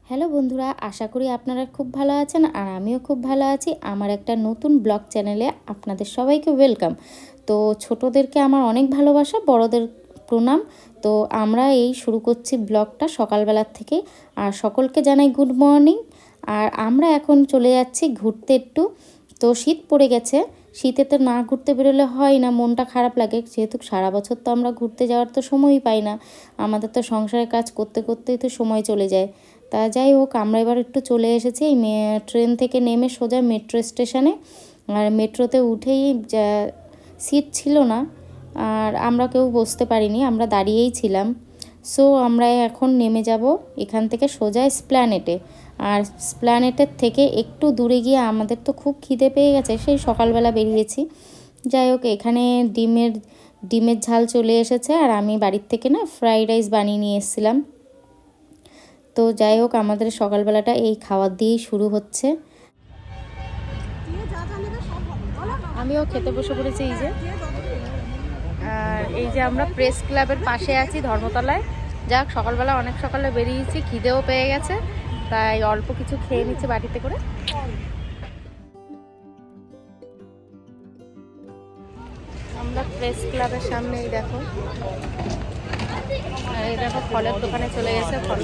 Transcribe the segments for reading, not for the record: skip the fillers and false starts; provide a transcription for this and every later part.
Hello বন্ধুরা, আশা করি আপনারা খুব ভালো আছেন আর আমিও খুব ভালো আছি। আমার একটা নতুন ব্লগ চ্যানেলে আপনাদের সবাইকে ওয়েলকাম। তো ছোটদেরকে আমার অনেক ভালোবাসা, বড়দের প্রণাম। তো আমরা এই শুরু করছি ব্লগটা সকালবেলার থেকে। আর সকলকে জানাই গুড মর্নিং। আর আমরা এখন চলে যাচ্ছি ঘুরতে একটু। তো শীত পড়ে গেছে, শীতে তো না ঘুরতে বেরোলে হয় না, মনটা খারাপ লাগে। যেহেতু সারা বছর তো আমরা ঘুরতে যাওয়ার তো সময়ই পাই না, আমাদের তো সংসারের কাজ করতে করতেই তো সময় চলে যায়। তা যাই হোক, আমরা এবার একটু চলে এসেছি এই ট্রেন থেকে নেমে সোজা মেট্রো স্টেশনে। আর মেট্রোতে উঠেই যা সিট ছিল না, আর আমরা কেউ বসতে পারিনি, আমরা দাঁড়িয়েই ছিলাম। সো আমরা এখন নেমে যাব এখান থেকে সোজা এসপ্ল্যানেটে। আর এসপ্ল্যানেটের থেকে একটু দূরে গিয়ে আমাদের তো খুব খিদে পেয়ে গেছে, সেই সকালবেলা বেরিয়েছি। যাই হোক, এখানে ডিমের ঝাল চলে এসেছে, আর আমি বাড়ির থেকে না ফ্রাইড রাইস বানিয়ে নিয়ে এসেছিলাম। তো যাই হোক, আমাদের সকালবেলাটা এই খাবার দিয়েই শুরু হচ্ছে। আমিও খেতে বসে পড়েছি এই যে। আর এই যে আমরা প্রেস ক্লাবের পাশে আছি ধর্মতলায়। যাক, সকালবেলা অনেক সকালে বেরিয়েছি, খিদেও পেয়ে গেছে, তাই অল্প কিছু খেয়ে নিচ্ছি বাটিতে করে। আমরা প্রেস ক্লাবের সামনে, এই দেখো, আর এই দেখো ফলের দোকানে চলে গেছে ফল।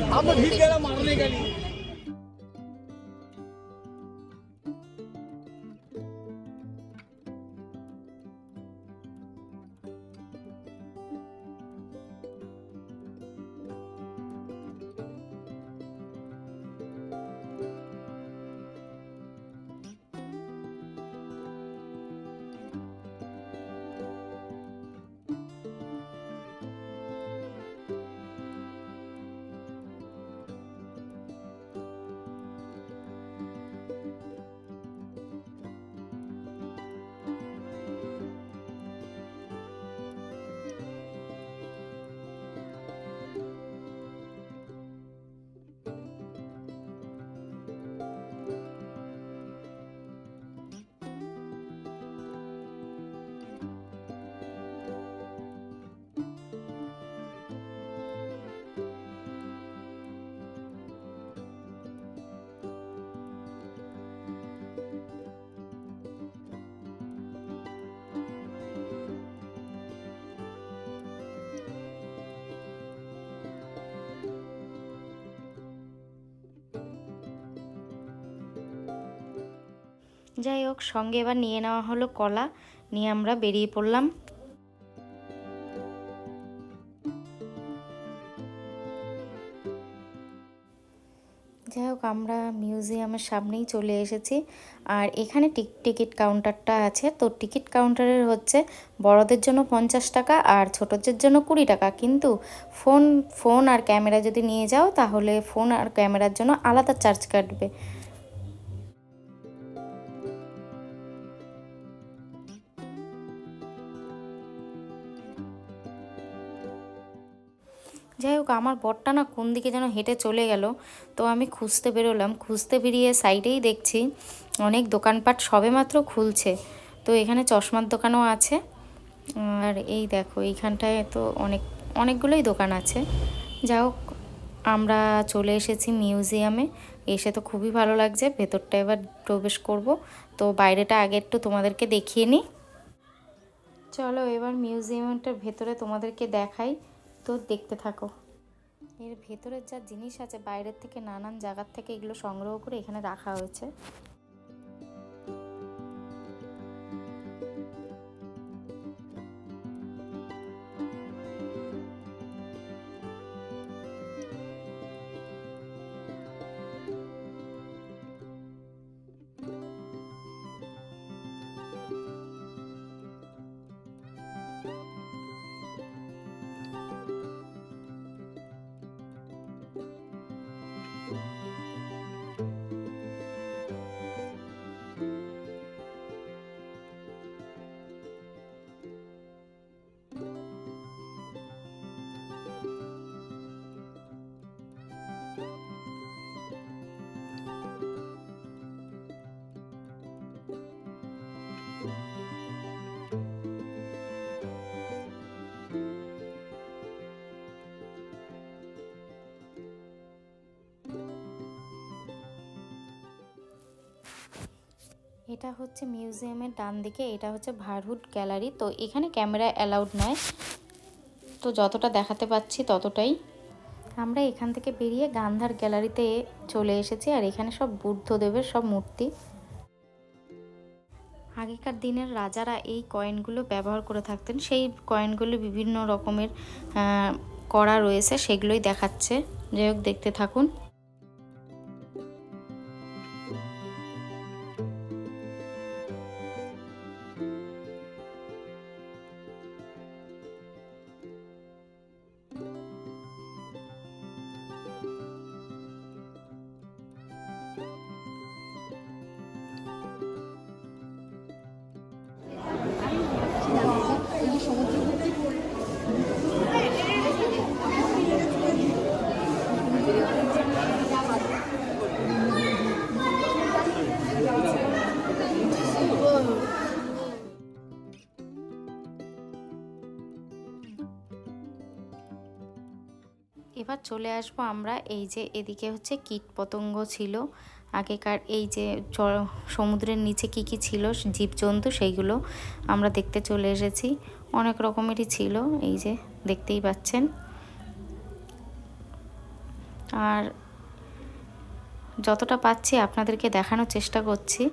যাই হোক, সঙ্গে এবার নিয়ে নেওয়া হলো কলা, নিয়ে আমরা বেরিয়ে পড়লাম। যাই হোক, আমরা মিউজিয়ামের সামনেই চলে এসেছি। আর এখানে টিকিট কাউন্টারটা আছে। তো টিকিট কাউন্টারের হচ্ছে বড়দের জন্য 50 টাকা আর ছোটদের জন্য 20 টাকা। কিন্তু ফোন ফোন আর ক্যামেরা যদি নিয়ে যাও, তাহলে ফোন আর ক্যামেরার জন্য আলাদা চার্জ কাটবে। যাই হোক, আমার বরটা না কোন দিকে যেন হেঁটে চলে গেল। তো আমি খুঁজতে বেরোলাম, খুঁজতে বেরিয়ে সাইডেই দেখছি অনেক দোকানপাট সবেমাত্র খুলছে। তো এখানে চশমার দোকানও আছে। আর এই দেখো, এইখানটায় তো অনেকগুলোই দোকান আছে। যাই হোক, আমরা চলে এসেছি মিউজিয়ামে। এসে তো খুবই ভালো লাগছে, ভেতরটা এবার প্রবেশ করব। তো বাইরেটা আগে একটু তোমাদেরকে দেখিয়ে নিই। চলো এবার মিউজিয়ামটার ভেতরে তোমাদেরকে দেখাই, তো দেখতে থাকো। এর ভেতরের যা জিনিস আছে, বাইরের থেকে নানান জায়গার থেকে এগুলো সংগ্রহ করে এখানে রাখা হয়েছে। এটা হচ্ছে মিউজিয়ামের ডান দিকে, এটা হচ্ছে ভারহুট গ্যালারি। তো এখানে ক্যামেরা অ্যালাউড নয়, তো যতটা দেখাতে পাচ্ছি ততটাই। আমরা এখান থেকে বেরিয়ে গান্ধার গ্যালারিতে চলে এসেছি। আর এখানে সব বুদ্ধদেবের সব মূর্তি। আগেকার দিনের রাজারা এই কয়েনগুলো ব্যবহার করে থাকতেন, সেই কয়েনগুলো বিভিন্ন রকমের করা রয়েছে, সেগুলোই দেখাচ্ছে। যাই হোক, দেখতে থাকুন। এবার চলে আসবো আমরা, এই যে এদিকে হচ্ছে কীট পতঙ্গ ছিল আগেকার, এই যে সমুদ্রের নিচে কি কি ছিল জীবজন্তু, সেইগুলো আমরা দেখতে চলে এসেছি। অনেক রকমেরই ছিল, এই যে দেখতেই পাচ্ছেন। আর যতটা পাচ্ছি আপনাদেরকে দেখানোর চেষ্টা করছি।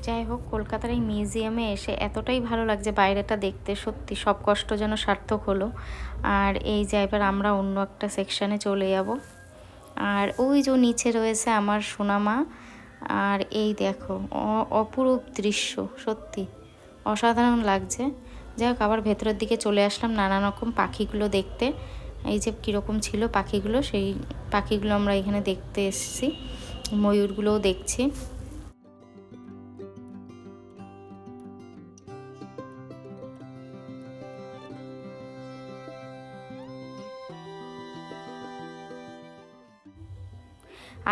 যাই হোক, কলকাতার এই মিউজিয়ামে এসে এতটাই ভালো লাগছে বাইরেটা দেখতে, সত্যি সব কষ্ট যেন সার্থক হলো। আর এই যে এবার আমরা অন্য একটা সেকশানে চলে যাব। আর ওই যে নিচে রয়েছে আমার সোনামা। আর এই দেখো অপরূপ দৃশ্য, সত্যি অসাধারণ লাগছে। যাই হোক, আবার ভেতরের দিকে চলে আসলাম নানা রকম পাখিগুলো দেখতে। এই যে কীরকম ছিল পাখিগুলো, সেই পাখিগুলো আমরা এখানে দেখতে এসেছি। ময়ূরগুলোও দেখছি।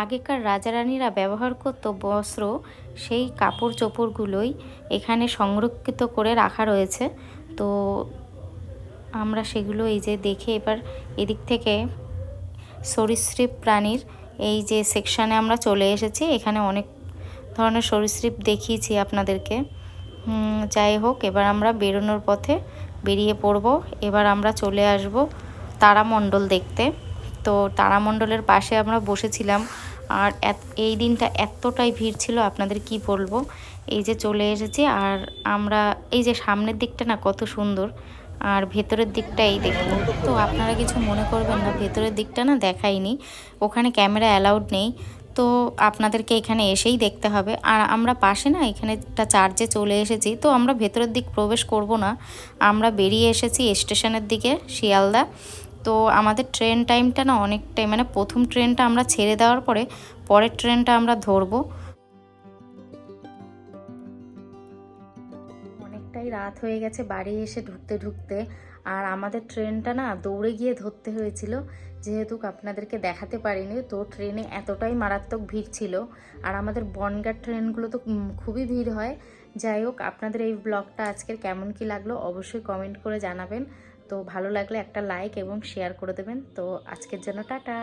আগেকার রাজারানীরা ব্যবহার করত বস্ত্র, সেই কাপড় চোপড়গুলোই এখানে সংরক্ষিত করে রাখা রয়েছে। তো আমরা সেগুলো এই যে দেখে এবার এদিক থেকে সরীসৃপ প্রাণীর এই যে সেকশানে আমরা চলে এসেছি। এখানে অনেক ধরনের সরীসৃপ দেখিয়েছি আপনাদেরকে। যাই হোক, এবার আমরা বেরোনোর পথে বেরিয়ে পড়ব। এবার আমরা চলে আসব তারামণ্ডল দেখতে। তো তারামণ্ডলের পাশে আমরা বসেছিলাম। আর এই দিনটা এতটাই ভিড় ছিল, আপনাদের কি বলবো। এই যে চলে এসেছি। আর আমরা এই যে সামনের দিকটা না কত সুন্দর, আর ভেতরের দিকটা এই দেখুন। তো আপনারা কিছু মনে করবেন না, ভেতরের দিকটা না দেখাইনি, ওখানে ক্যামেরা অ্যালাউড নেই। তো আপনাদেরকে এখানে এসেই দেখতে হবে। আর আমরা পাশে না এখানে একটা চার্চে চলে এসেছি। তো আমরা ভেতরের দিক প্রবেশ করব না, আমরা বেরিয়ে এসেছি স্টেশনের দিকে, শিয়ালদা। তো আমাদের ট্রেন টাইমটা না অনেকটাই, মানে প্রথম ট্রেনটা আমরা ছেড়ে দেওয়ার পরে পরের ট্রেনটা আমরা ধরবো। অনেকটাই রাত হয়ে গেছে বাড়ি এসে ঢুকতে ঢুকতে। আর আমাদের ট্রেনটা না দৌড়ে গিয়ে ধরতে হয়েছিল, যেহেতু আপনাদেরকে দেখাতে পারিনি। তো ট্রেনে এতটাই মারাত্মক ভিড় ছিল। আর আমাদের বনগাঁ ট্রেনগুলো তো খুবই ভিড় হয়। যাই হোক, আপনাদের এই ব্লগটা আজকের কেমন কি লাগলো অবশ্যই কমেন্ট করে জানাবেন। তো ভালো লাগলে একটা লাইক এবং শেয়ার করে দেবেন। তো আজকের জন্য টাটা।